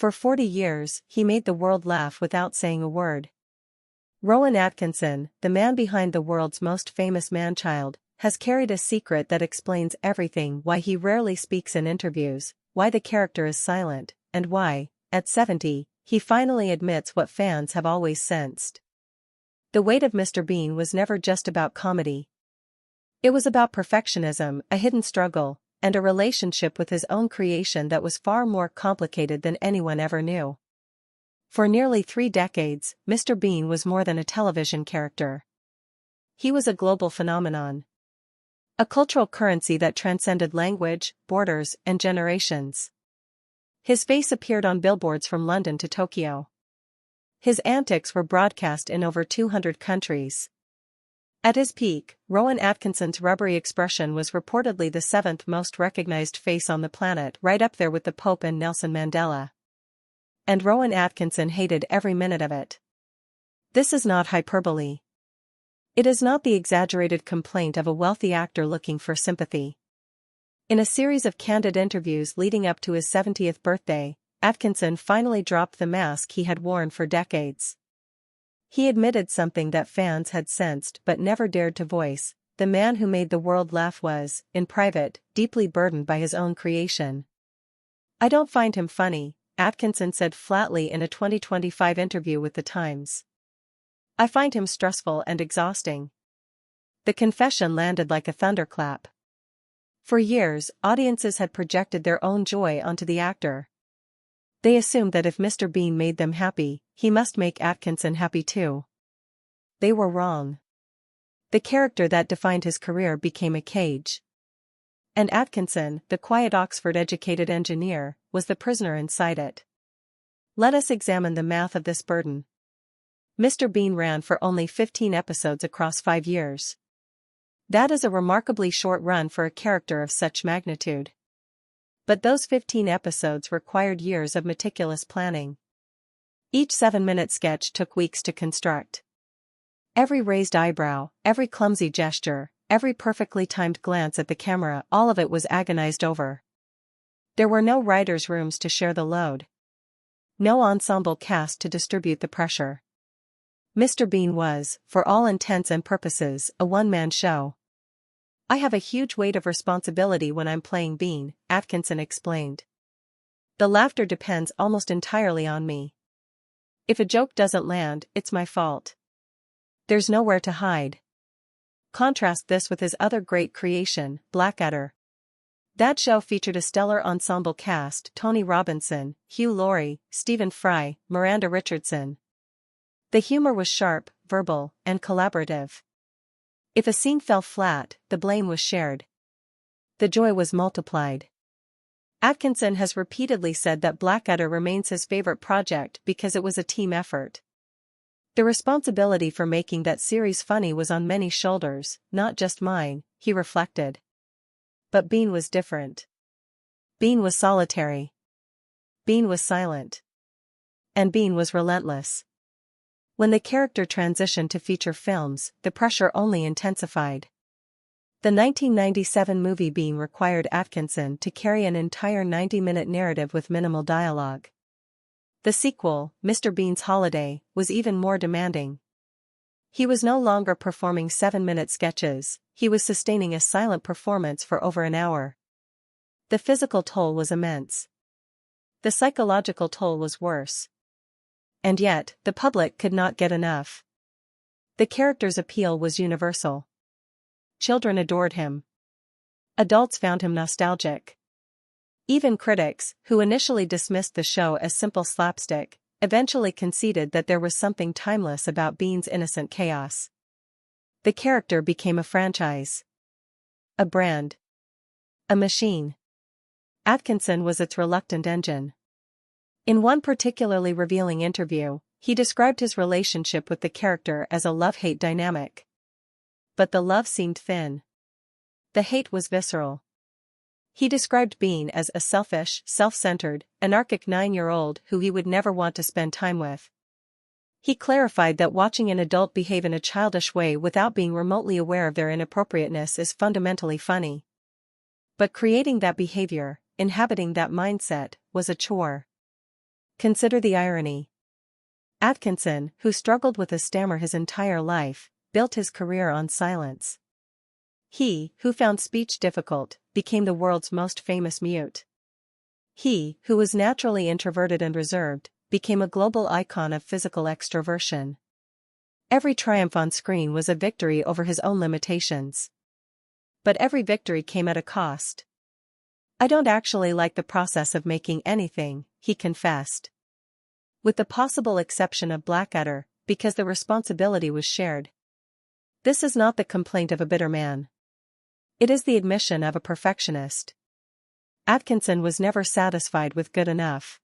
For 40 years, he made the world laugh without saying a word. Rowan Atkinson, the man behind the world's most famous man-child, has carried a secret that explains everything: why he rarely speaks in interviews, why the character is silent, and why, at 70, he finally admits what fans have always sensed. The weight of Mr. Bean was never just about comedy. It was about perfectionism, a hidden struggle, and a relationship with his own creation that was far more complicated than anyone ever knew. For nearly 3 decades, Mr. Bean was more than a television character. He was a global phenomenon. A cultural currency that transcended language, borders, and generations. His face appeared on billboards from London to Tokyo. His antics were broadcast in over 200 countries. At his peak, Rowan Atkinson's rubbery expression was reportedly the 7th most recognized face on the planet, right up there with the Pope and Nelson Mandela. And Rowan Atkinson hated every minute of it. This is not hyperbole. It is not the exaggerated complaint of a wealthy actor looking for sympathy. In a series of candid interviews leading up to his 70th birthday, Atkinson finally dropped the mask he had worn for decades. He admitted something that fans had sensed but never dared to voice: the man who made the world laugh was, in private, deeply burdened by his own creation. "I don't find him funny," Atkinson said flatly in a 2025 interview with The Times. "I find him stressful and exhausting." The confession landed like a thunderclap. For years, audiences had projected their own joy onto the actor. They assumed that if Mr. Bean made them happy, he must make Atkinson happy too. They were wrong. The character that defined his career became a cage. And Atkinson, the quiet Oxford-educated engineer, was the prisoner inside it. Let us examine the math of this burden. Mr. Bean ran for only 15 episodes across 5 years. That is a remarkably short run for a character of such magnitude. But those 15 episodes required years of meticulous planning. Each 7-minute sketch took weeks to construct. Every raised eyebrow, every clumsy gesture, every perfectly timed glance at the camera, all of it was agonized over. There were no writers' rooms to share the load. No ensemble cast to distribute the pressure. Mr. Bean was, for all intents and purposes, a one-man show. "I have a huge weight of responsibility when I'm playing Bean," Atkinson explained. "The laughter depends almost entirely on me. If a joke doesn't land, it's my fault. There's nowhere to hide." Contrast this with his other great creation, Blackadder. That show featured a stellar ensemble cast: Tony Robinson, Hugh Laurie, Stephen Fry, Miranda Richardson. The humor was sharp, verbal, and collaborative. If a scene fell flat, the blame was shared. The joy was multiplied. Atkinson has repeatedly said that Blackadder remains his favorite project because it was a team effort. The responsibility for making that series funny was on many shoulders, not just mine, he reflected. But Bean was different. Bean was solitary. Bean was silent. And Bean was relentless. When the character transitioned to feature films, the pressure only intensified. The 1997 movie Bean required Atkinson to carry an entire 90-minute narrative with minimal dialogue. The sequel, Mr. Bean's Holiday, was even more demanding. He was no longer performing 7-minute sketches, he was sustaining a silent performance for over an hour. The physical toll was immense. The psychological toll was worse. And yet, the public could not get enough. The character's appeal was universal. Children adored him. Adults found him nostalgic. Even critics, who initially dismissed the show as simple slapstick, eventually conceded that there was something timeless about Bean's innocent chaos. The character became a franchise. A brand. A machine. Atkinson was its reluctant engine. In one particularly revealing interview, he described his relationship with the character as a love-hate dynamic. But the love seemed thin. The hate was visceral. He described Bean as a selfish, self-centered, anarchic 9-year-old who he would never want to spend time with. He clarified that watching an adult behave in a childish way without being remotely aware of their inappropriateness is fundamentally funny. But creating that behavior, inhabiting that mindset, was a chore. Consider the irony. Atkinson, who struggled with a stammer his entire life, built his career on silence. He, who found speech difficult, became the world's most famous mute. He, who was naturally introverted and reserved, became a global icon of physical extroversion. Every triumph on screen was a victory over his own limitations. But every victory came at a cost. "I don't actually like the process of making anything," he confessed. With the possible exception of Blackadder, because the responsibility was shared. This is not the complaint of a bitter man. It is the admission of a perfectionist. Atkinson was never satisfied with good enough.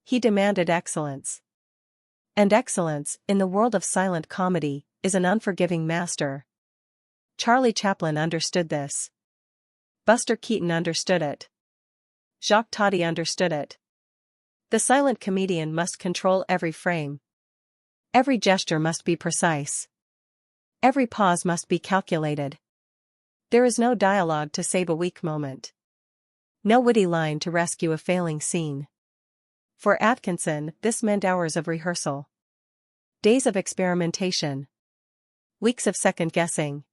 He demanded excellence. And excellence, in the world of silent comedy, is an unforgiving master. Charlie Chaplin understood this. Buster Keaton understood it. Jacques Tati understood it. The silent comedian must control every frame. Every gesture must be precise. Every pause must be calculated. There is no dialogue to save a weak moment. No witty line to rescue a failing scene. For Atkinson, this meant hours of rehearsal. Days of experimentation. Weeks of second-guessing.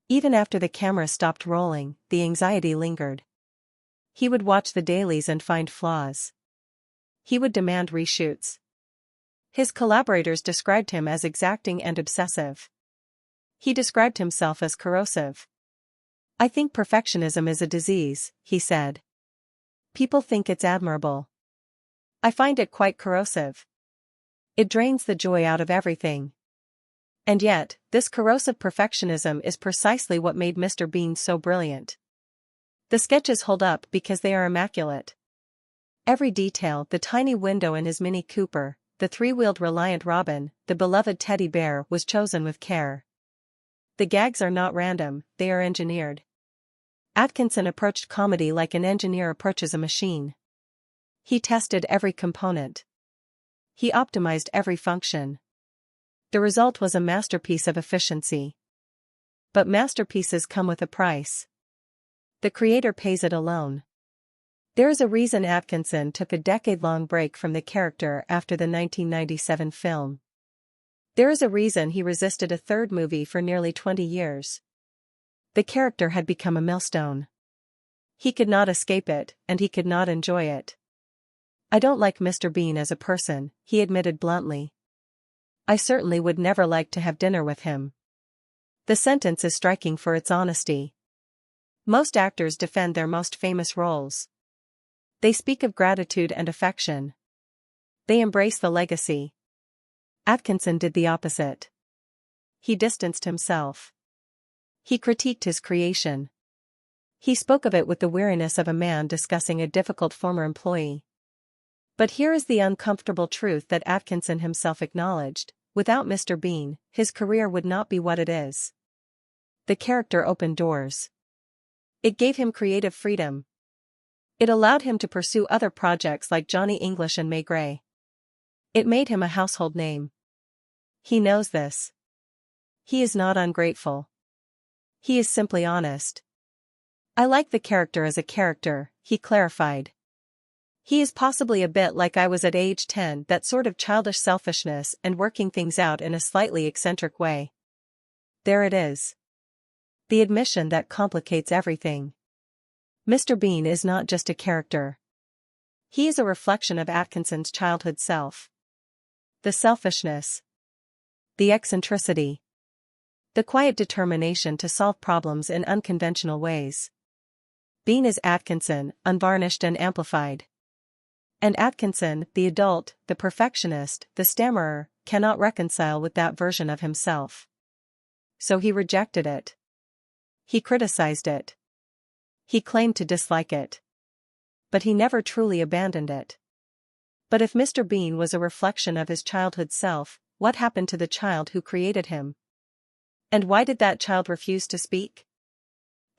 Even after the camera stopped rolling, the anxiety lingered. He would watch the dailies and find flaws. He would demand reshoots. His collaborators described him as exacting and obsessive. He described himself as corrosive. "I think perfectionism is a disease," he said. "People think it's admirable. I find it quite corrosive. It drains the joy out of everything." And yet, this corrosive perfectionism is precisely what made Mr. Bean so brilliant. The sketches hold up because they are immaculate. Every detail, the tiny window in his Mini Cooper, the three-wheeled Reliant Robin, the beloved teddy bear, was chosen with care. The gags are not random, they are engineered. Atkinson approached comedy like an engineer approaches a machine. He tested every component. He optimized every function. The result was a masterpiece of efficiency. But masterpieces come with a price. The creator pays it alone. There is a reason Atkinson took a decade-long break from the character after the 1997 film. There is a reason he resisted a third movie for nearly 20 years. The character had become a millstone. He could not escape it, and he could not enjoy it. "I don't like Mr. Bean as a person," he admitted bluntly. "I certainly would never like to have dinner with him." The sentence is striking for its honesty. Most actors defend their most famous roles. They speak of gratitude and affection. They embrace the legacy. Atkinson did the opposite. He distanced himself. He critiqued his creation. He spoke of it with the weariness of a man discussing a difficult former employee. But here is the uncomfortable truth that Atkinson himself acknowledged: without Mr. Bean, his career would not be what it is. The character opened doors. It gave him creative freedom. It allowed him to pursue other projects like Johnny English and May Gray. It made him a household name. He knows this. He is not ungrateful. He is simply honest. "I like the character as a character," he clarified. "He is possibly a bit like I was at age 10, that sort of childish selfishness and working things out in a slightly eccentric way." There it is. The admission that complicates everything. Mr. Bean is not just a character. He is a reflection of Atkinson's childhood self. The selfishness. The eccentricity. The quiet determination to solve problems in unconventional ways. Bean is Atkinson, unvarnished and amplified. And Atkinson, the adult, the perfectionist, the stammerer, cannot reconcile with that version of himself. So he rejected it. He criticized it. He claimed to dislike it. But he never truly abandoned it. But if Mr. Bean was a reflection of his childhood self, what happened to the child who created him? And why did that child refuse to speak?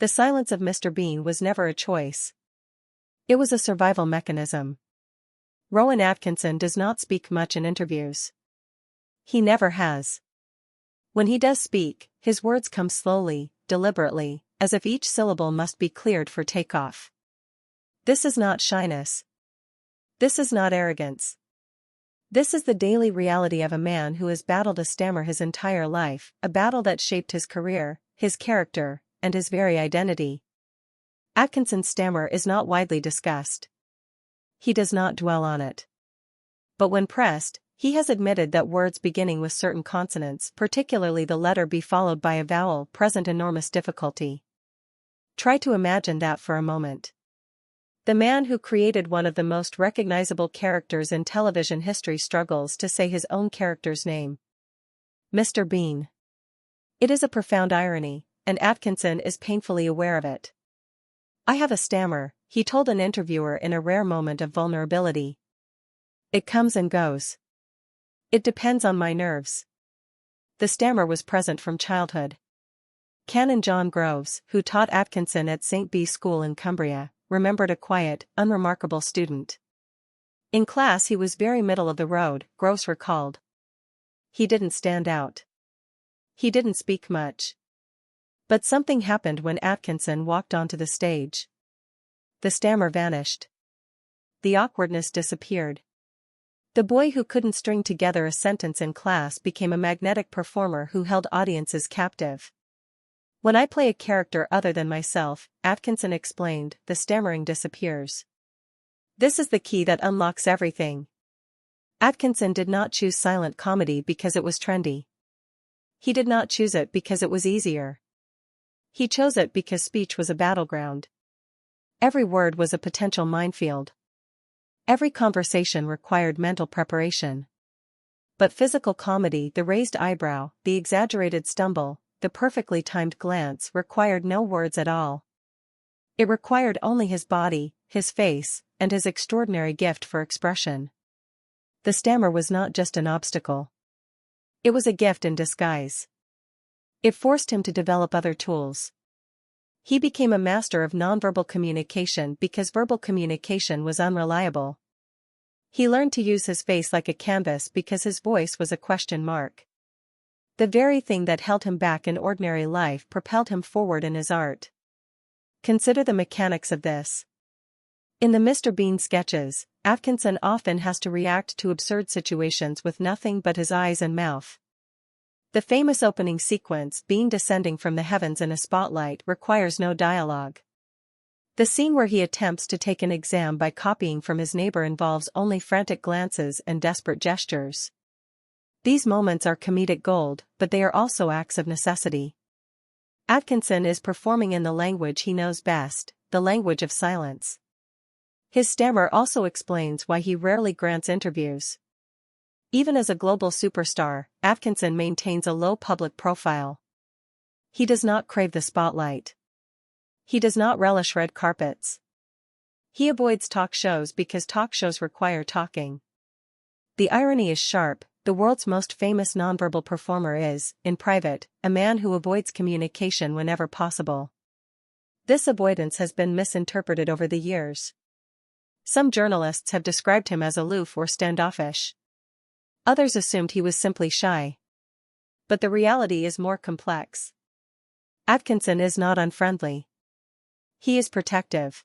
The silence of Mr. Bean was never a choice. It was a survival mechanism. Rowan Atkinson does not speak much in interviews. He never has. When he does speak, his words come slowly, deliberately, as if each syllable must be cleared for takeoff. This is not shyness. This is not arrogance. This is the daily reality of a man who has battled a stammer his entire life, a battle that shaped his career, his character, and his very identity. Atkinson's stammer is not widely discussed. He does not dwell on it. But when pressed, he has admitted that words beginning with certain consonants, particularly the letter B followed by a vowel, present enormous difficulty. Try to imagine that for a moment. The man who created one of the most recognizable characters in television history struggles to say his own character's name. Mr. Bean. It is a profound irony, and Atkinson is painfully aware of it. "I have a stammer," he told an interviewer in a rare moment of vulnerability. "It comes and goes. It depends on my nerves." The stammer was present from childhood. Canon John Groves, who taught Atkinson at St. B's School in Cumbria, remembered a quiet, unremarkable student. In class he was very middle of the road, Groves recalled. He didn't stand out. He didn't speak much. But something happened when Atkinson walked onto the stage. The stammer vanished. The awkwardness disappeared. The boy who couldn't string together a sentence in class became a magnetic performer who held audiences captive. "When I play a character other than myself," Atkinson explained, "the stammering disappears. This is the key that unlocks everything." Atkinson did not choose silent comedy because it was trendy. He did not choose it because it was easier. He chose it because speech was a battleground. Every word was a potential minefield. Every conversation required mental preparation. But physical comedy, the raised eyebrow, the exaggerated stumble, the perfectly timed glance, required no words at all. It required only his body, his face, and his extraordinary gift for expression. The stammer was not just an obstacle. It was a gift in disguise. It forced him to develop other tools. He became a master of nonverbal communication because verbal communication was unreliable. He learned to use his face like a canvas because his voice was a question mark. The very thing that held him back in ordinary life propelled him forward in his art. Consider the mechanics of this. In the Mr. Bean sketches, Atkinson often has to react to absurd situations with nothing but his eyes and mouth. The famous opening sequence, Bean descending from the heavens in a spotlight, requires no dialogue. The scene where he attempts to take an exam by copying from his neighbor involves only frantic glances and desperate gestures. These moments are comedic gold, but they are also acts of necessity. Atkinson is performing in the language he knows best, the language of silence. His stammer also explains why he rarely grants interviews. Even as a global superstar, Atkinson maintains a low public profile. He does not crave the spotlight. He does not relish red carpets. He avoids talk shows because talk shows require talking. The irony is sharp. The world's most famous nonverbal performer is, in private, a man who avoids communication whenever possible. This avoidance has been misinterpreted over the years. Some journalists have described him as aloof or standoffish. Others assumed he was simply shy. But the reality is more complex. Atkinson is not unfriendly. He is protective.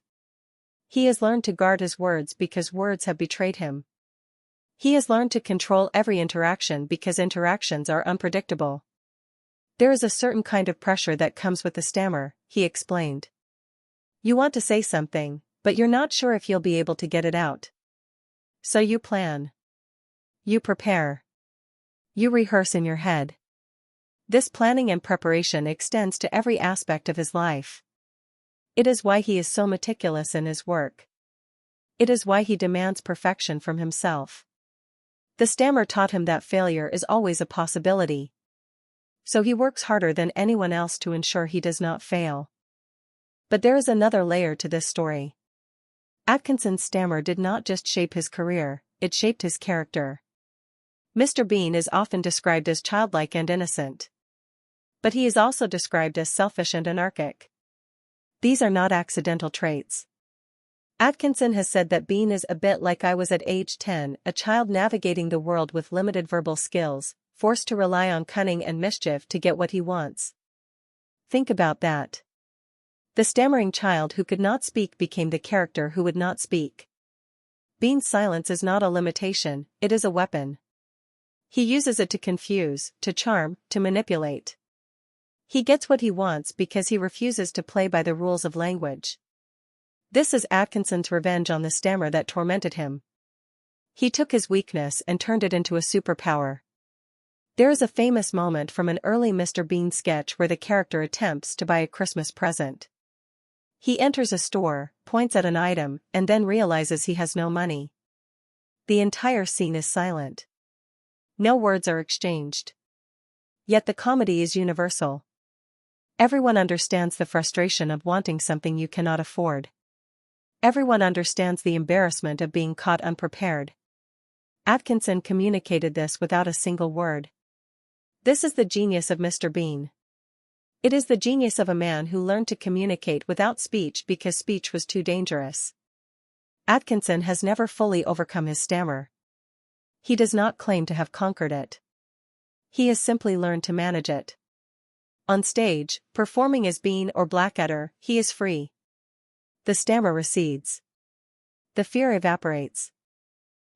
He has learned to guard his words because words have betrayed him. He has learned to control every interaction because interactions are unpredictable. There is a certain kind of pressure that comes with the stammer, he explained. You want to say something, but you're not sure if you'll be able to get it out. So you plan. You prepare. You rehearse in your head. This planning and preparation extends to every aspect of his life. It is why he is so meticulous in his work. It is why he demands perfection from himself. The stammer taught him that failure is always a possibility. So he works harder than anyone else to ensure he does not fail. But there is another layer to this story. Atkinson's stammer did not just shape his career, it shaped his character. Mr. Bean is often described as childlike and innocent. But he is also described as selfish and anarchic. These are not accidental traits. Atkinson has said that Bean is a bit like I was at age 10, a child navigating the world with limited verbal skills, forced to rely on cunning and mischief to get what he wants. Think about that. The stammering child who could not speak became the character who would not speak. Bean's silence is not a limitation, it is a weapon. He uses it to confuse, to charm, to manipulate. He gets what he wants because he refuses to play by the rules of language. This is Atkinson's revenge on the stammer that tormented him. He took his weakness and turned it into a superpower. There is a famous moment from an early Mr. Bean sketch where the character attempts to buy a Christmas present. He enters a store, points at an item, and then realizes he has no money. The entire scene is silent. No words are exchanged. Yet the comedy is universal. Everyone understands the frustration of wanting something you cannot afford. Everyone understands the embarrassment of being caught unprepared. Atkinson communicated this without a single word. This is the genius of Mr. Bean. It is the genius of a man who learned to communicate without speech because speech was too dangerous. Atkinson has never fully overcome his stammer. He does not claim to have conquered it. He has simply learned to manage it. On stage, performing as Bean or Blackadder, he is free. The stammer recedes. The fear evaporates.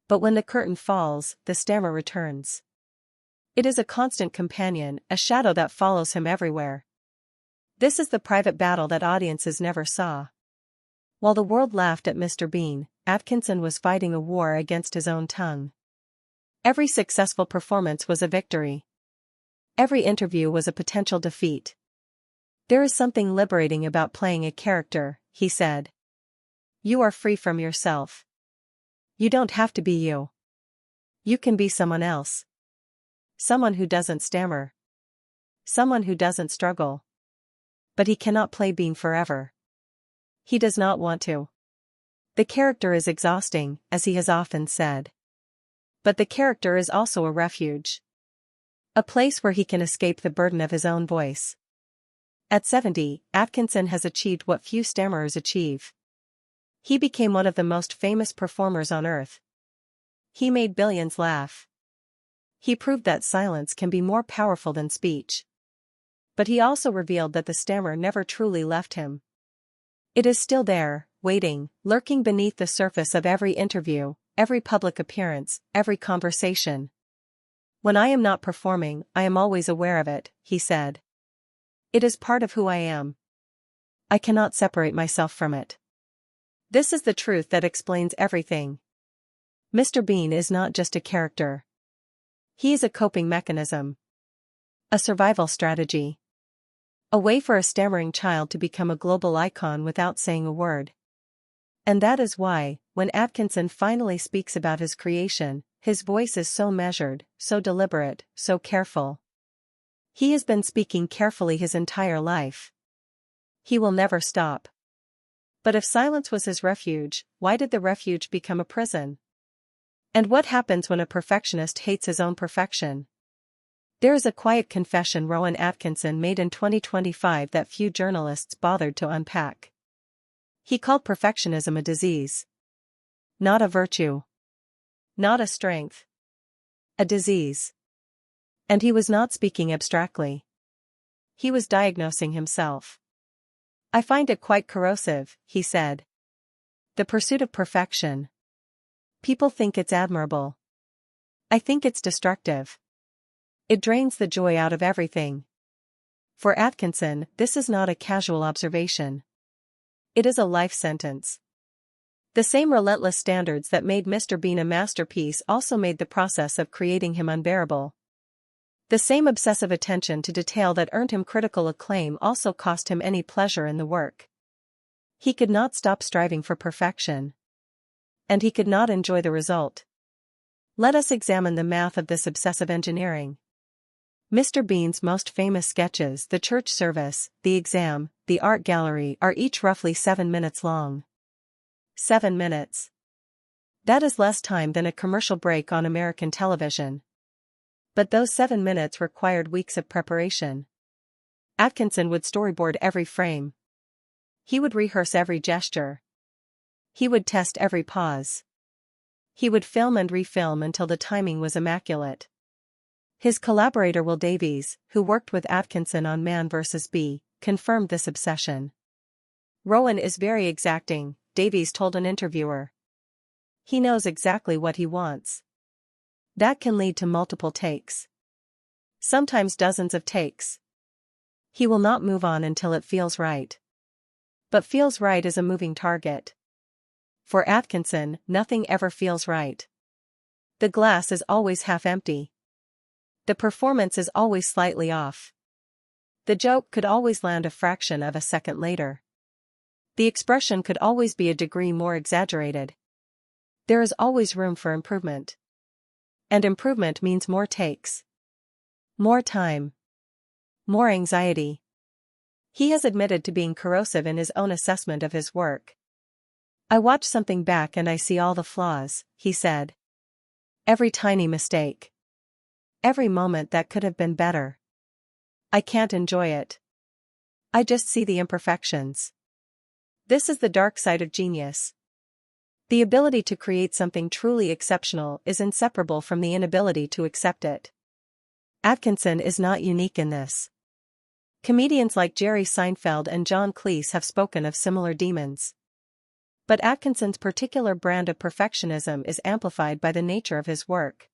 But when the curtain falls, the stammer returns. It is a constant companion, a shadow that follows him everywhere. This is the private battle that audiences never saw. While the world laughed at Mr. Bean, Atkinson was fighting a war against his own tongue. Every successful performance was a victory. Every interview was a potential defeat. There is something liberating about playing a character, he said. You are free from yourself. You don't have to be you. You can be someone else. Someone who doesn't stammer. Someone who doesn't struggle. But he cannot play Bean forever. He does not want to. The character is exhausting, as he has often said. But the character is also a refuge. A place where he can escape the burden of his own voice. At 70, Atkinson has achieved what few stammerers achieve. He became one of the most famous performers on earth. He made billions laugh. He proved that silence can be more powerful than speech. But he also revealed that the stammer never truly left him. It is still there, waiting, lurking beneath the surface of every interview, every public appearance, every conversation. When I am not performing, I am always aware of it, he said. It is part of who I am. I cannot separate myself from it. This is the truth that explains everything. Mr. Bean is not just a character. He is a coping mechanism. A survival strategy. A way for a stammering child to become a global icon without saying a word. And that is why, when Atkinson finally speaks about his creation, his voice is so measured, so deliberate, so careful. He has been speaking carefully his entire life. He will never stop. But if silence was his refuge, why did the refuge become a prison? And what happens when a perfectionist hates his own perfection? There is a quiet confession Rowan Atkinson made in 2025 that few journalists bothered to unpack. He called perfectionism a disease. Not a virtue. Not a strength. A disease. And he was not speaking abstractly. He was diagnosing himself. I find it quite corrosive, he said. The pursuit of perfection. People think it's admirable. I think it's destructive. It drains the joy out of everything. For Atkinson, this is not a casual observation. It is a life sentence. The same relentless standards that made Mr. Bean a masterpiece also made the process of creating him unbearable. The same obsessive attention to detail that earned him critical acclaim also cost him any pleasure in the work. He could not stop striving for perfection. And he could not enjoy the result. Let us examine the math of this obsessive engineering. Mr. Bean's most famous sketches, the church service, the exam, the art gallery, are each roughly 7 minutes long. 7 minutes. That is less time than a commercial break on American television. But those 7 minutes required weeks of preparation. Atkinson would storyboard every frame. He would rehearse every gesture. He would test every pause. He would film and refilm until the timing was immaculate. His collaborator Will Davies, who worked with Atkinson on Man vs. Bee, confirmed this obsession. Rowan is very exacting, Davies told an interviewer. He knows exactly what he wants. That can lead to multiple takes. Sometimes dozens of takes. He will not move on until it feels right. But feels right is a moving target. For Atkinson, nothing ever feels right. The glass is always half empty. The performance is always slightly off. The joke could always land a fraction of a second later. The expression could always be a degree more exaggerated. There is always room for improvement. And improvement means more takes. More time. More anxiety. He has admitted to being corrosive in his own assessment of his work. I watch something back and I see all the flaws, he said. Every tiny mistake. Every moment that could have been better. I can't enjoy it. I just see the imperfections. This is the dark side of genius. The ability to create something truly exceptional is inseparable from the inability to accept it. Atkinson is not unique in this. Comedians like Jerry Seinfeld and John Cleese have spoken of similar demons. But Atkinson's particular brand of perfectionism is amplified by the nature of his work.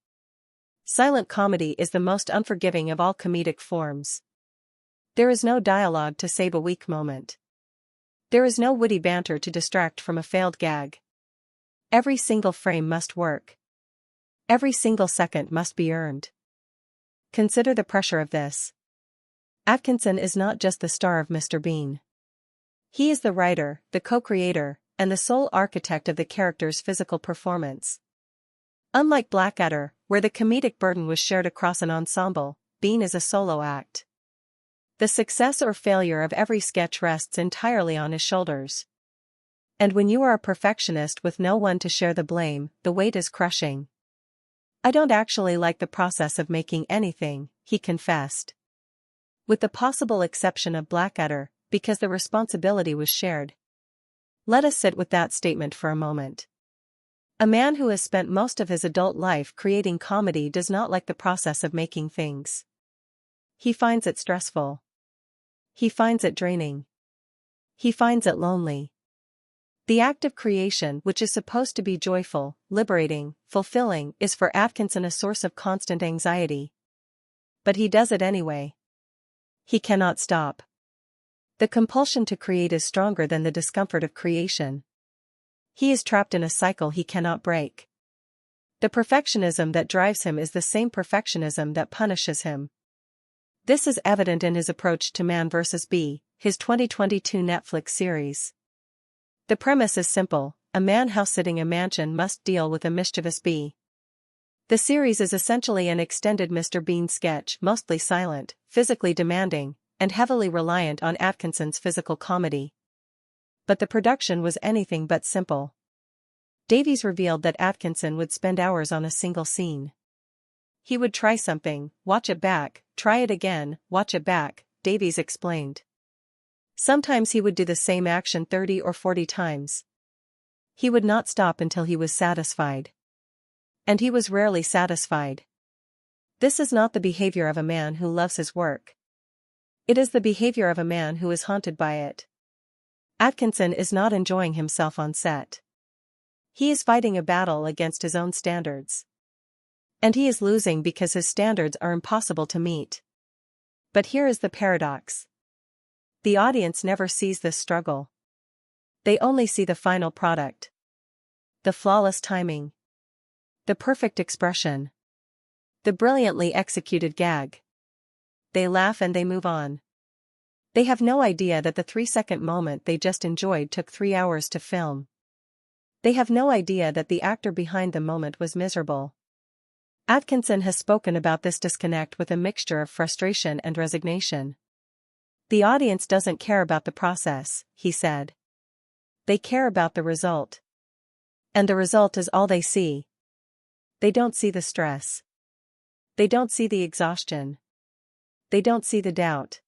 Silent comedy is the most unforgiving of all comedic forms. There is no dialogue to save a weak moment. There is no witty banter to distract from a failed gag. Every single frame must work. Every single second must be earned. Consider the pressure of this. Atkinson is not just the star of Mr. Bean. He is the writer, the co-creator, and the sole architect of the character's physical performance. Unlike Blackadder, where the comedic burden was shared across an ensemble, Bean is a solo act. The success or failure of every sketch rests entirely on his shoulders. And when you are a perfectionist with no one to share the blame, the weight is crushing. I don't actually like the process of making anything, he confessed. With the possible exception of Blackadder, because the responsibility was shared. Let us sit with that statement for a moment. A man who has spent most of his adult life creating comedy does not like the process of making things. He finds it stressful. He finds it draining. He finds it lonely. The act of creation, which is supposed to be joyful, liberating, fulfilling, is for Atkinson a source of constant anxiety. But he does it anyway. He cannot stop. The compulsion to create is stronger than the discomfort of creation. He is trapped in a cycle he cannot break. The perfectionism that drives him is the same perfectionism that punishes him. This is evident in his approach to Man vs. Bee, his 2022 Netflix series. The premise is simple: a man house-sitting a mansion must deal with a mischievous bee. The series is essentially an extended Mr. Bean sketch, mostly silent, physically demanding, and heavily reliant on Atkinson's physical comedy. But the production was anything but simple. Davies revealed that Atkinson would spend hours on a single scene. He would try something, watch it back, try it again, watch it back, Davies explained. Sometimes he would do the same action 30 or 40 times. He would not stop until he was satisfied. And he was rarely satisfied. This is not the behavior of a man who loves his work. It is the behavior of a man who is haunted by it. Atkinson is not enjoying himself on set. He is fighting a battle against his own standards. And he is losing because his standards are impossible to meet. But here is the paradox. The audience never sees this struggle. They only see the final product. The flawless timing. The perfect expression. The brilliantly executed gag. They laugh and they move on. They have no idea that the 3-second moment they just enjoyed took 3 hours to film. They have no idea that the actor behind the moment was miserable. Atkinson has spoken about this disconnect with a mixture of frustration and resignation. The audience doesn't care about the process, he said. They care about the result. And the result is all they see. They don't see the stress. They don't see the exhaustion. They don't see the doubt.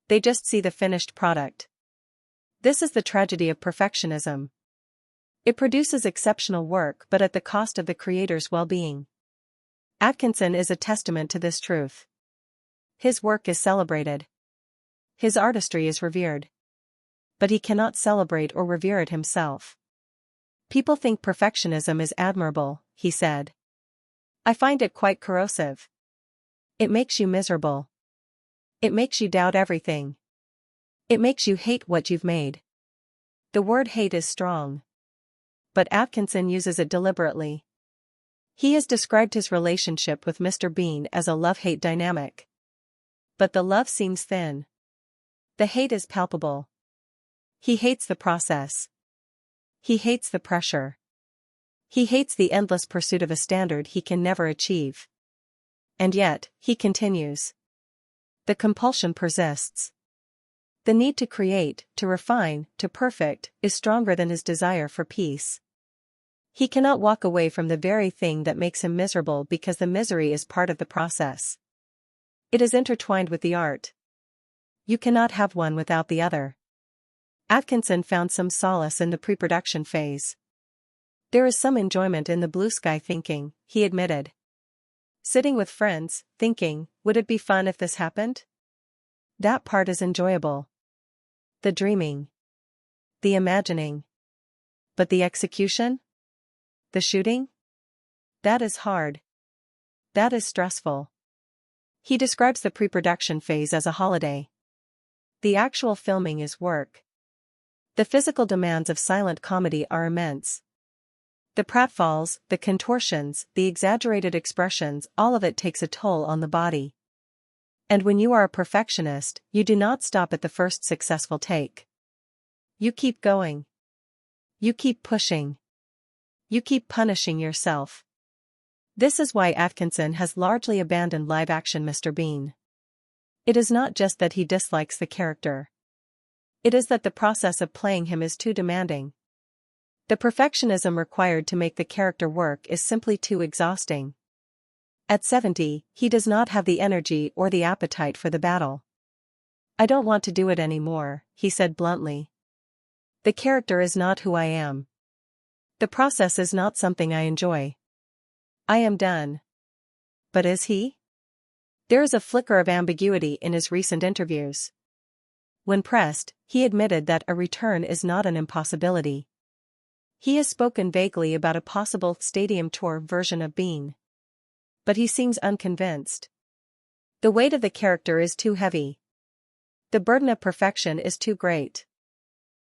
They just see the finished product. This is the tragedy of perfectionism. It produces exceptional work but at the cost of the creator's well-being. Atkinson is a testament to this truth. His work is celebrated. His artistry is revered. But he cannot celebrate or revere it himself. People think perfectionism is admirable, he said. I find it quite corrosive. It makes you miserable. It makes you doubt everything. It makes you hate what you've made. The word hate is strong. But Atkinson uses it deliberately. He has described his relationship with Mr. Bean as a love-hate dynamic. But the love seems thin. The hate is palpable. He hates the process. He hates the pressure. He hates the endless pursuit of a standard he can never achieve. And yet, he continues. The compulsion persists. The need to create, to refine, to perfect, is stronger than his desire for peace. He cannot walk away from the very thing that makes him miserable because the misery is part of the process. It is intertwined with the art. You cannot have one without the other. Atkinson found some solace in the pre-production phase. There is some enjoyment in the blue sky thinking, he admitted. Sitting with friends, thinking, would it be fun if this happened? That part is enjoyable. The dreaming. The imagining. But the execution? The shooting? That is hard. That is stressful. He describes the pre-production phase as a holiday. The actual filming is work. The physical demands of silent comedy are immense. The pratfalls, the contortions, the exaggerated expressions, all of it takes a toll on the body. And when you are a perfectionist, you do not stop at the first successful take. You keep going. You keep pushing. You keep punishing yourself. This is why Atkinson has largely abandoned live-action Mr. Bean. It is not just that he dislikes the character. It is that the process of playing him is too demanding. The perfectionism required to make the character work is simply too exhausting. At 70, he does not have the energy or the appetite for the battle. I don't want to do it anymore, he said bluntly. The character is not who I am. The process is not something I enjoy. I am done. But is he? There is a flicker of ambiguity in his recent interviews. When pressed, he admitted that a return is not an impossibility. He has spoken vaguely about a possible stadium tour version of Bean. But he seems unconvinced. The weight of the character is too heavy. The burden of perfection is too great.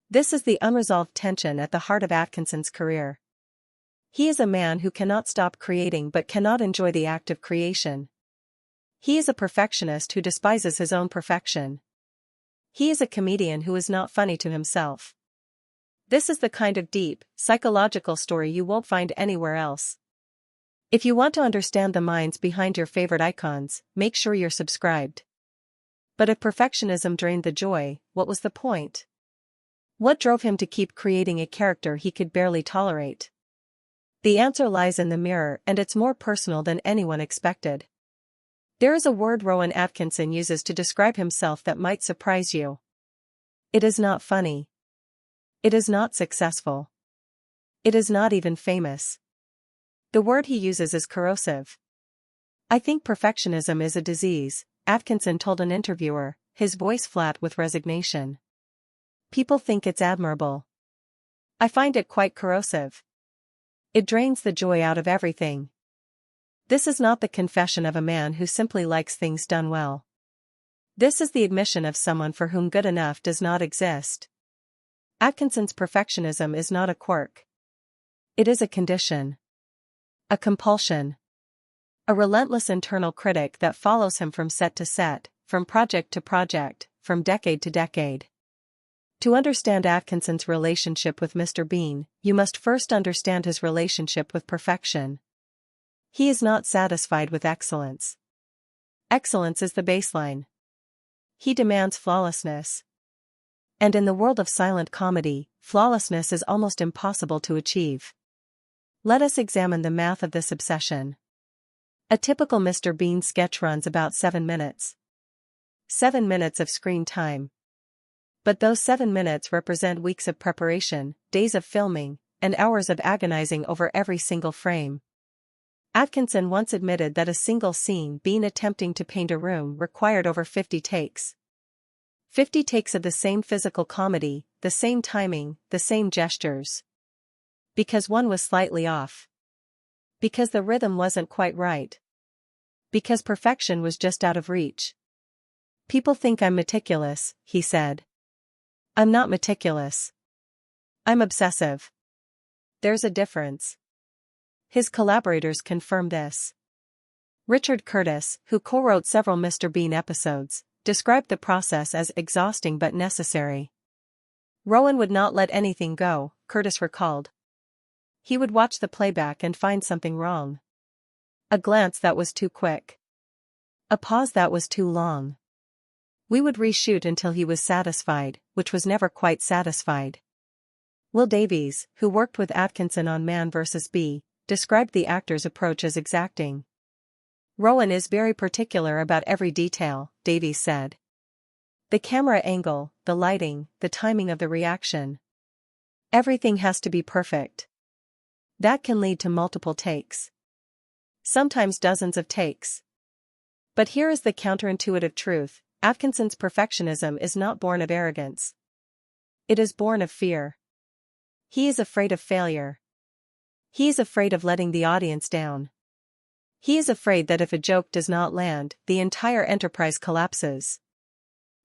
This is the unresolved tension at the heart of Atkinson's career. He is a man who cannot stop creating but cannot enjoy the act of creation. He is a perfectionist who despises his own perfection. He is a comedian who is not funny to himself. This is the kind of deep, psychological story you won't find anywhere else. If you want to understand the minds behind your favorite icons, make sure you're subscribed. But if perfectionism drained the joy, what was the point? What drove him to keep creating a character he could barely tolerate? The answer lies in the mirror, and it's more personal than anyone expected. There is a word Rowan Atkinson uses to describe himself that might surprise you. It is not funny. It is not successful. It is not even famous. The word he uses is corrosive. I think perfectionism is a disease, Atkinson told an interviewer, his voice flat with resignation. People think it's admirable. I find it quite corrosive. It drains the joy out of everything. This is not the confession of a man who simply likes things done well. This is the admission of someone for whom good enough does not exist. Atkinson's perfectionism is not a quirk. It is a condition. A compulsion. A relentless internal critic that follows him from set to set, from project to project, from decade to decade. To understand Atkinson's relationship with Mr. Bean, you must first understand his relationship with perfection. He is not satisfied with excellence. Excellence is the baseline. He demands flawlessness. And in the world of silent comedy, flawlessness is almost impossible to achieve. Let us examine the math of this obsession. A typical Mr. Bean sketch runs about 7 minutes. 7 minutes of screen time. But those 7 minutes represent weeks of preparation, days of filming, and hours of agonizing over every single frame. Atkinson once admitted that a single scene Bean attempting to paint a room required over 50 takes. 50 takes of the same physical comedy, the same timing, the same gestures. Because one was slightly off. Because the rhythm wasn't quite right. Because perfection was just out of reach. People think I'm meticulous, he said. I'm not meticulous. I'm obsessive. There's a difference. His collaborators confirm this. Richard Curtis, who co-wrote several Mr. Bean episodes, described the process as exhausting but necessary. Rowan would not let anything go, Curtis recalled. He would watch the playback and find something wrong. A glance that was too quick. A pause that was too long. We would reshoot until he was satisfied, which was never quite satisfied. Will Davies, who worked with Atkinson on Man vs. Bee, described the actor's approach as exacting. Rowan is very particular about every detail, Davies said. The camera angle, the lighting, the timing of the reaction. Everything has to be perfect. That can lead to multiple takes. Sometimes dozens of takes. But here is the counterintuitive truth: Atkinson's perfectionism is not born of arrogance. It is born of fear. He is afraid of failure. He is afraid of letting the audience down. He is afraid that if a joke does not land, the entire enterprise collapses.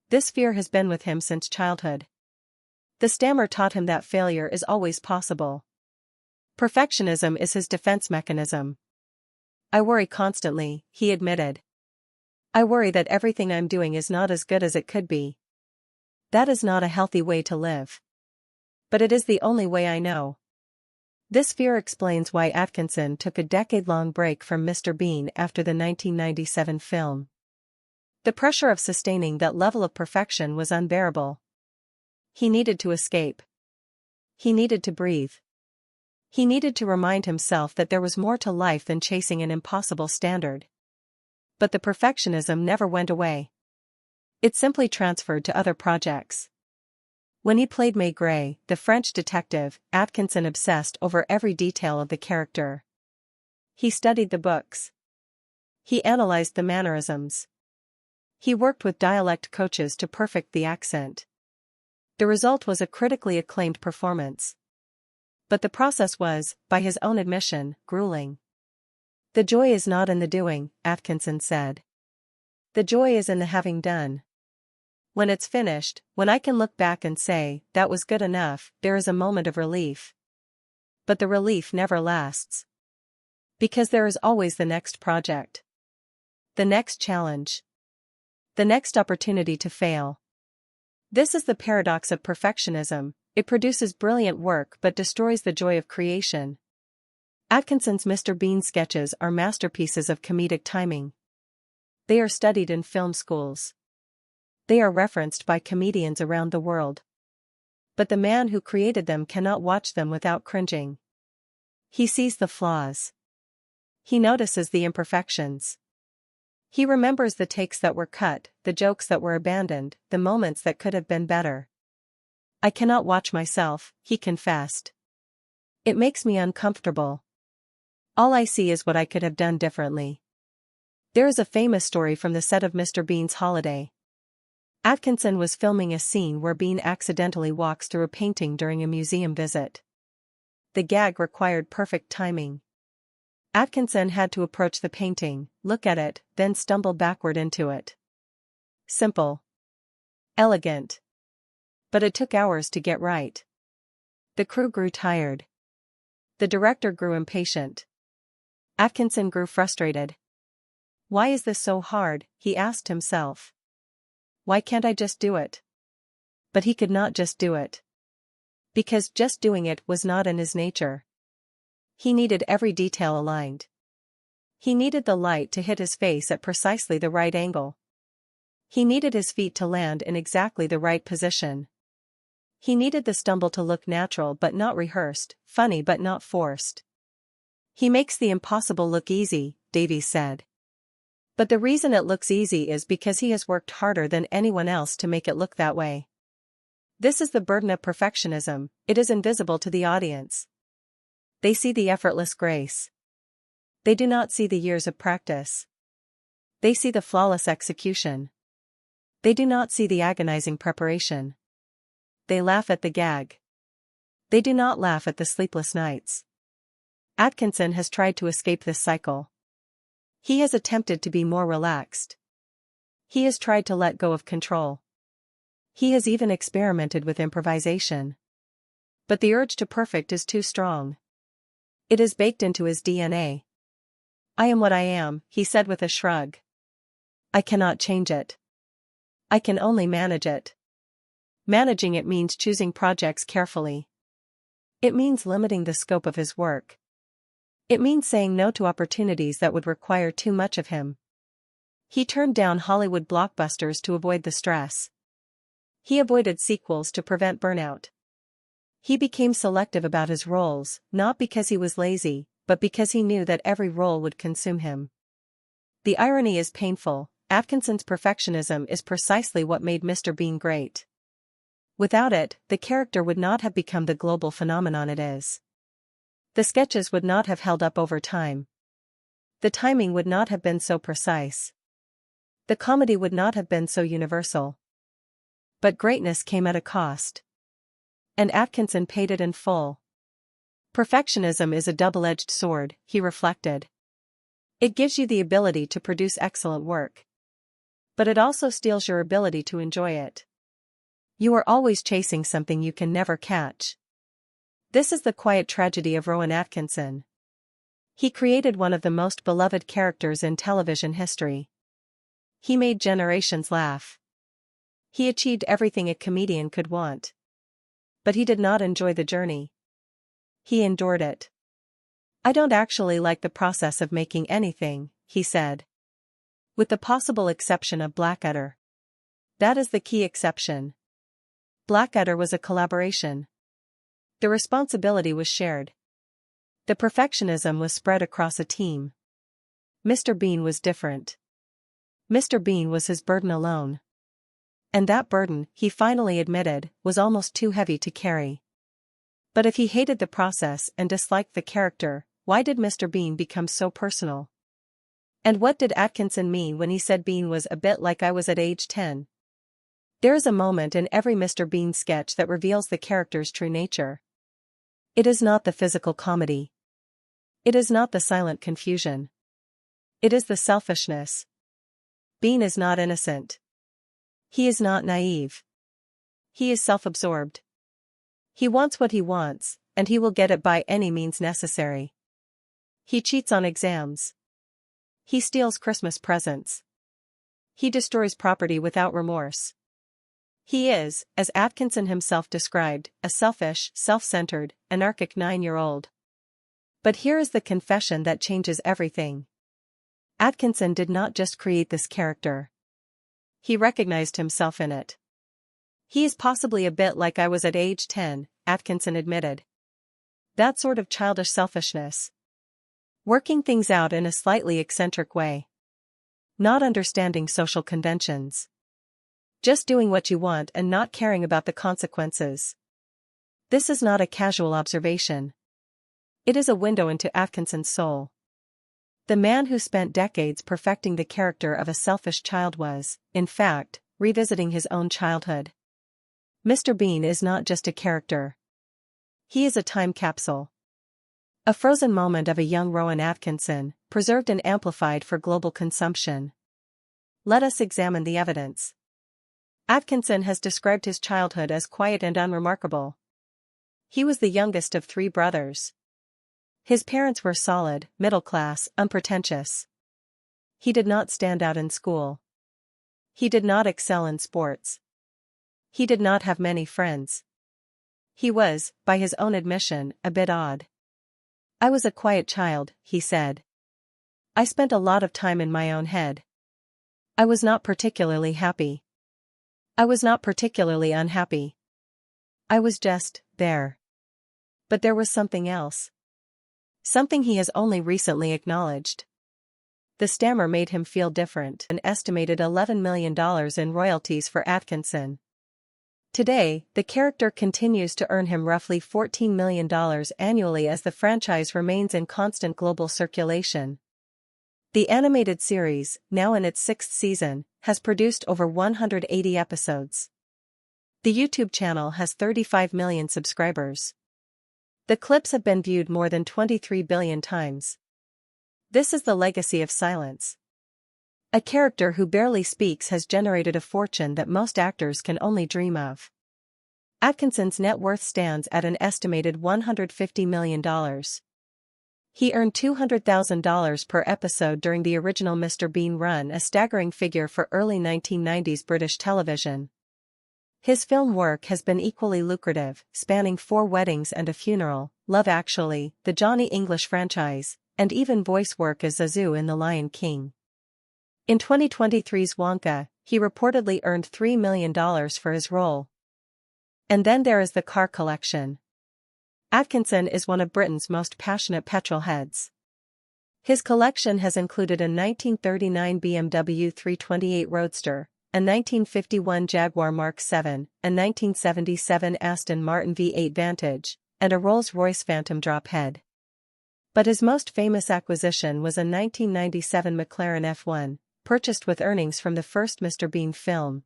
This fear has been with him since childhood. The stammer taught him that failure is always possible. Perfectionism is his defense mechanism. I worry constantly, he admitted. I worry that everything I'm doing is not as good as it could be. That is not a healthy way to live. But it is the only way I know. This fear explains why Atkinson took a decade-long break from Mr. Bean after the 1997 film. The pressure of sustaining that level of perfection was unbearable. He needed to escape. He needed to breathe. He needed to remind himself that there was more to life than chasing an impossible standard. But the perfectionism never went away. It simply transferred to other projects. When he played Maigret, the French detective, Atkinson obsessed over every detail of the character. He studied the books. He analyzed the mannerisms. He worked with dialect coaches to perfect the accent. The result was a critically acclaimed performance. But the process was, by his own admission, grueling. The joy is not in the doing, Atkinson said. The joy is in the having done. When it's finished, when I can look back and say, that was good enough, there is a moment of relief. But the relief never lasts. Because there is always the next project. The next challenge. The next opportunity to fail. This is the paradox of perfectionism: it produces brilliant work but destroys the joy of creation. Atkinson's Mr. Bean sketches are masterpieces of comedic timing. They are studied in film schools. They are referenced by comedians around the world. But the man who created them cannot watch them without cringing. He sees the flaws. He notices the imperfections. He remembers the takes that were cut, the jokes that were abandoned, the moments that could have been better. I cannot watch myself, he confessed. It makes me uncomfortable. All I see is what I could have done differently. There is a famous story from the set of Mr. Bean's Holiday. Atkinson was filming a scene where Bean accidentally walks through a painting during a museum visit. The gag required perfect timing. Atkinson had to approach the painting, look at it, then stumble backward into it. Simple. Elegant. But it took hours to get right. The crew grew tired. The director grew impatient. Atkinson grew frustrated. Why is this so hard, he asked himself. Why can't I just do it? But he could not just do it. Because just doing it was not in his nature. He needed every detail aligned. He needed the light to hit his face at precisely the right angle. He needed his feet to land in exactly the right position. He needed the stumble to look natural but not rehearsed, funny but not forced. He makes the impossible look easy, Davies said. But the reason it looks easy is because he has worked harder than anyone else to make it look that way. This is the burden of perfectionism: it is invisible to the audience. They see the effortless grace. They do not see the years of practice. They see the flawless execution. They do not see the agonizing preparation. They laugh at the gag. They do not laugh at the sleepless nights. Atkinson has tried to escape this cycle. He has attempted to be more relaxed. He has tried to let go of control. He has even experimented with improvisation. But the urge to perfect is too strong. It is baked into his DNA. "I am what I am," he said with a shrug. "I cannot change it. I can only manage it." Managing it means choosing projects carefully. It means limiting the scope of his work. It means saying no to opportunities that would require too much of him. He turned down Hollywood blockbusters to avoid the stress. He avoided sequels to prevent burnout. He became selective about his roles, not because he was lazy, but because he knew that every role would consume him. The irony is painful. Atkinson's perfectionism is precisely what made Mr. Bean great. Without it, the character would not have become the global phenomenon it is. The sketches would not have held up over time. The timing would not have been so precise. The comedy would not have been so universal. But greatness came at a cost. And Atkinson paid it in full. Perfectionism is a double-edged sword, he reflected. It gives you the ability to produce excellent work. But it also steals your ability to enjoy it. You are always chasing something you can never catch. This is the quiet tragedy of Rowan Atkinson. He created one of the most beloved characters in television history. He made generations laugh. He achieved everything a comedian could want. But he did not enjoy the journey. He endured it. "I don't actually like the process of making anything," he said. "With the possible exception of Blackadder. That is the key exception. Blackadder was a collaboration. The responsibility was shared. The perfectionism was spread across a team. Mr. Bean was different. Mr. Bean was his burden alone. And that burden, he finally admitted, was almost too heavy to carry. But if he hated the process and disliked the character, why did Mr. Bean become so personal? And what did Atkinson mean when he said Bean was a bit like I was at age 10? There is a moment in every Mr. Bean sketch that reveals the character's true nature. It is not the physical comedy. It is not the silent confusion. It is the selfishness. Bean is not innocent. He is not naive. He is self-absorbed. He wants what he wants, and he will get it by any means necessary. He cheats on exams. He steals Christmas presents. He destroys property without remorse. He is, as Atkinson himself described, a selfish, self-centered, anarchic 9-year-old. But here is the confession that changes everything. Atkinson did not just create this character. He recognized himself in it. He is possibly a bit like I was at age 10, Atkinson admitted. That sort of childish selfishness. Working things out in a slightly eccentric way. Not understanding social conventions. Just doing what you want and not caring about the consequences. This is not a casual observation. It is a window into Atkinson's soul. The man who spent decades perfecting the character of a selfish child was, in fact, revisiting his own childhood. Mr. Bean is not just a character. He is a time capsule. A frozen moment of a young Rowan Atkinson, preserved and amplified for global consumption. Let us examine the evidence. Atkinson has described his childhood as quiet and unremarkable. He was the youngest of 3 brothers. His parents were solid, middle-class, unpretentious. He did not stand out in school. He did not excel in sports. He did not have many friends. He was, by his own admission, a bit odd. "I was a quiet child," he said. "I spent a lot of time in my own head. I was not particularly happy. I was not particularly unhappy. I was just there." But there was something else. Something he has only recently acknowledged. The stammer made him feel different. An estimated $11 million in royalties for Atkinson. Today, the character continues to earn him roughly $14 million annually as the franchise remains in constant global circulation. The animated series, now in its 6th season, has produced over 180 episodes. The YouTube channel has 35 million subscribers. The clips have been viewed more than 23 billion times. This is the legacy of silence. A character who barely speaks has generated a fortune that most actors can only dream of. Atkinson's net worth stands at an estimated $150 million. He earned $200,000 per episode during the original Mr. Bean run, a staggering figure for early 1990s British television. His film work has been equally lucrative, spanning 4 weddings and a funeral, Love Actually, the Johnny English franchise, and even voice work as Zazu in The Lion King. In 2023's Wonka, he reportedly earned $3 million for his role. And then there is the car collection. Atkinson is one of Britain's most passionate petrol heads. His collection has included a 1939 BMW 328 Roadster, a 1951 Jaguar Mark VII, a 1977 Aston Martin V8 Vantage, and a Rolls-Royce Phantom drop head. But his most famous acquisition was a 1997 McLaren F1, purchased with earnings from the first Mr. Bean film.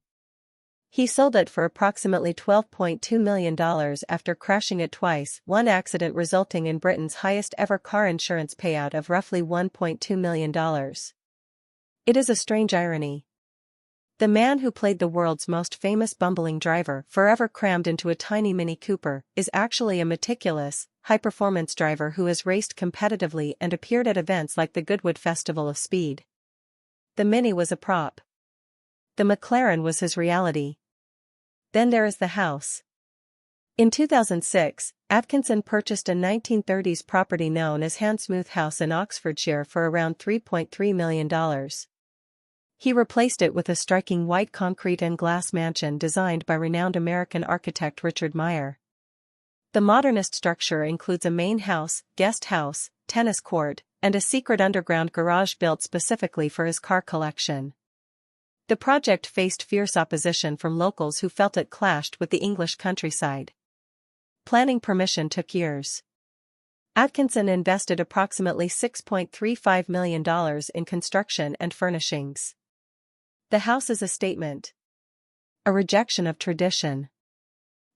He sold it for approximately $12.2 million after crashing it twice, one accident resulting in Britain's highest ever car insurance payout of roughly $1.2 million. It is a strange irony. The man who played the world's most famous bumbling driver, forever crammed into a tiny Mini Cooper, is actually a meticulous, high-performance driver who has raced competitively and appeared at events like the Goodwood Festival of Speed. The Mini was a prop. The McLaren was his reality. Then there is the house. In 2006, Atkinson purchased a 1930s property known as Handsmouth House in Oxfordshire for around $3.3 million. He replaced it with a striking white concrete and glass mansion designed by renowned American architect Richard Meyer. The modernist structure includes a main house, guest house, tennis court, and a secret underground garage built specifically for his car collection. The project faced fierce opposition from locals who felt it clashed with the English countryside. Planning permission took years. Atkinson invested approximately $6.35 million in construction and furnishings. The house is a statement. A rejection of tradition.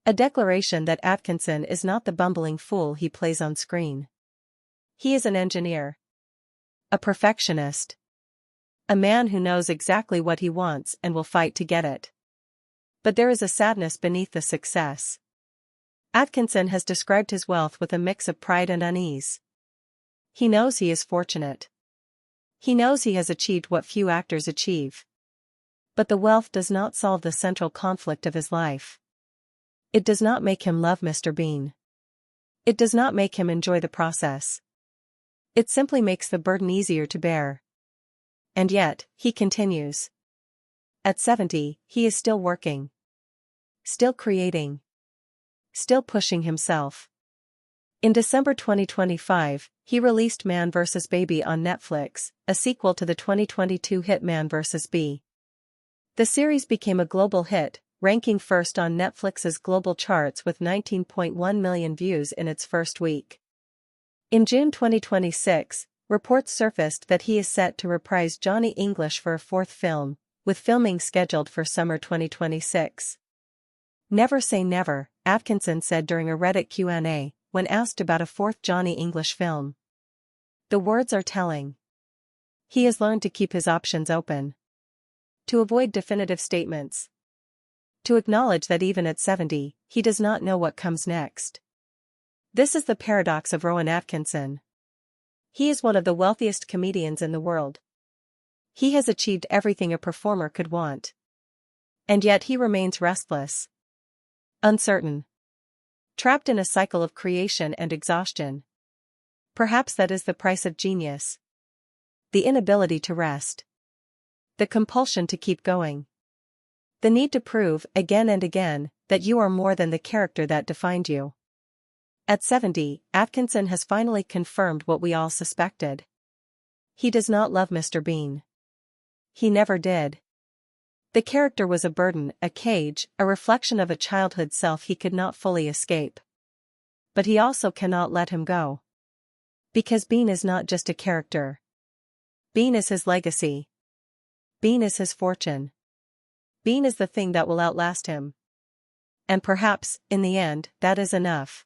A declaration that Atkinson is not the bumbling fool he plays on screen. He is an engineer. A perfectionist. A man who knows exactly what he wants and will fight to get it. But there is a sadness beneath the success. Atkinson has described his wealth with a mix of pride and unease. He knows he is fortunate. He knows he has achieved what few actors achieve. But the wealth does not solve the central conflict of his life. It does not make him love Mr. Bean. It does not make him enjoy the process. It simply makes the burden easier to bear. And yet, he continues. At 70, he is still working. Still creating. Still pushing himself. In December 2025, he released Man vs. Baby on Netflix, a sequel to the 2022 hit Man vs. Bee. The series became a global hit, ranking first on Netflix's global charts with 19.1 million views in its first week. In June 2026, reports surfaced that he is set to reprise Johnny English for a 4th film, with filming scheduled for summer 2026. Never say never, Atkinson said during a Reddit Q&A, when asked about a 4th Johnny English film. The words are telling. He has learned to keep his options open. To avoid definitive statements. To acknowledge that even at 70, he does not know what comes next. This is the paradox of Rowan Atkinson. He is one of the wealthiest comedians in the world. He has achieved everything a performer could want. And yet he remains restless. Uncertain. Trapped in a cycle of creation and exhaustion. Perhaps that is the price of genius. The inability to rest. The compulsion to keep going. The need to prove, again and again, that you are more than the character that defined you. At 70, Atkinson has finally confirmed what we all suspected. He does not love Mr. Bean. He never did. The character was a burden, a cage, a reflection of a childhood self he could not fully escape. But he also cannot let him go. Because Bean is not just a character. Bean is his legacy. Bean is his fortune. Bean is the thing that will outlast him. And perhaps, in the end, that is enough.